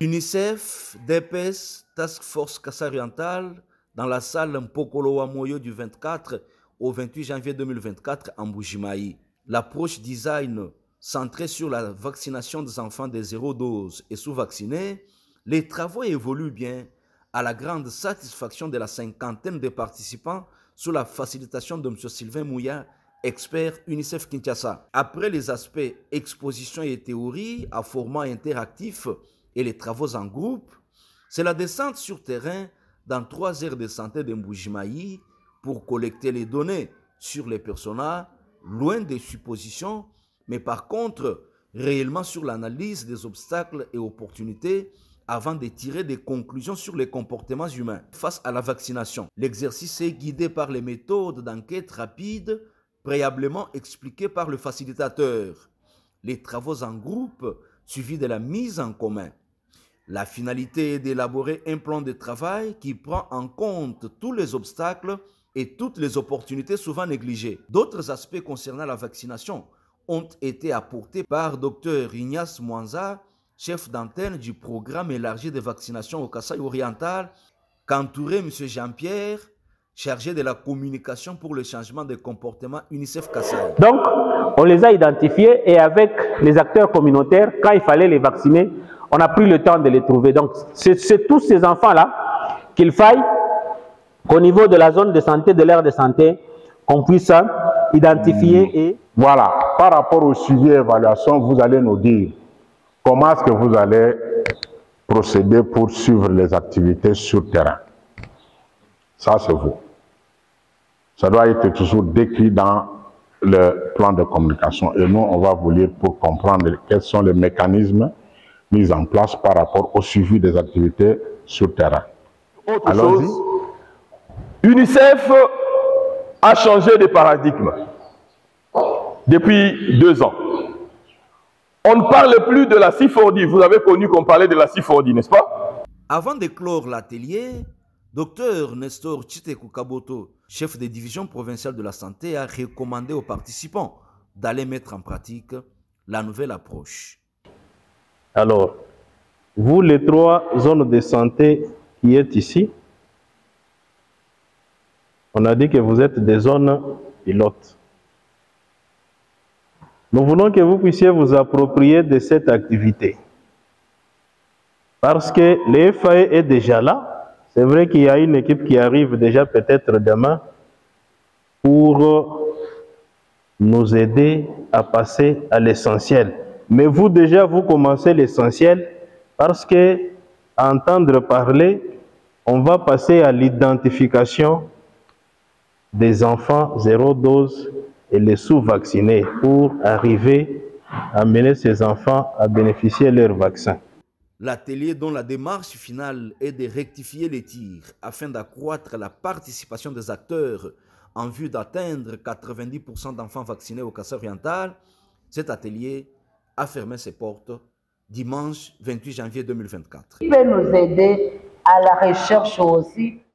UNICEF, DPS, Task Force Kassai Oriental, dans la salle Mpokolo Wamoyo du 24 au 28 janvier 2024 en Bujimaï. L'approche design centrée sur la vaccination des enfants des 0 doses et sous-vaccinés, les travaux évoluent bien à la grande satisfaction de la cinquantaine de participants sous la facilitation de M. Sylvain Mouya, expert UNICEF Kinshasa. Après les aspects exposition et théorie à format interactif et les travaux en groupe, c'est la descente sur terrain dans 3 aires de santé de Mbujimaï pour collecter les données sur les personas, loin des suppositions, mais par contre, réellement sur l'analyse des obstacles et opportunités avant de tirer des conclusions sur les comportements humains face à la vaccination. L'exercice est guidé par les méthodes d'enquête rapide, préalablement expliquées par le facilitateur. Les travaux en groupe suivis de la mise en commun. La finalité est d'élaborer un plan de travail qui prend en compte tous les obstacles et toutes les opportunités souvent négligées. D'autres aspects concernant la vaccination ont été apportés par Dr Ignace Mwanza, chef d'antenne du programme élargi de vaccination au Kassai Oriental, qu'entourait M. Jean-Pierre, chargé de la communication pour le changement de comportement UNICEF Kassai. Donc, on les a identifiés et avec les acteurs communautaires, quand il fallait les vacciner, on a pris le temps de les trouver. Donc, c'est tous ces enfants-là qu'il faille qu'au niveau de la zone de santé, de l'aire de santé, qu'on puisse identifier et... Voilà, par rapport au suivi et évaluation, vous allez nous dire comment est-ce que vous allez procéder pour suivre les activités sur terrain. Ça, c'est vous. Ça doit être toujours décrit dans le plan de communication. Et nous, on va vous lire pour comprendre quels sont les mécanismes mis en place par rapport au suivi des activités sur terrain. Autre chose, UNICEF a changé de paradigme depuis 2 ans. On ne parle plus de la C4D. Vous avez connu qu'on parlait de la C4D, n'est-ce pas? Avant de clore l'atelier, Dr Nestor Chitekou Kaboto, chef de division provinciale de la santé, a recommandé aux participants d'aller mettre en pratique la nouvelle approche. Alors, vous les 3 zones de santé qui êtes ici, on a dit que vous êtes des zones pilotes. Nous voulons que vous puissiez vous approprier de cette activité. Parce que le FAE est déjà là. C'est vrai qu'il y a une équipe qui arrive déjà peut-être demain pour nous aider à passer à l'essentiel. Mais vous déjà, vous commencez l'essentiel parce que, à entendre parler, on va passer à l'identification des enfants 0 dose et les sous-vaccinés pour arriver à mener ces enfants à bénéficier de leur vaccin. L'atelier dont la démarche finale est de rectifier les tirs afin d'accroître la participation des acteurs en vue d'atteindre 90% d'enfants vaccinés au Kassai Oriental, cet atelier a fermé ses portes dimanche 28 janvier 2024. Il peut nous aider à la recherche aussi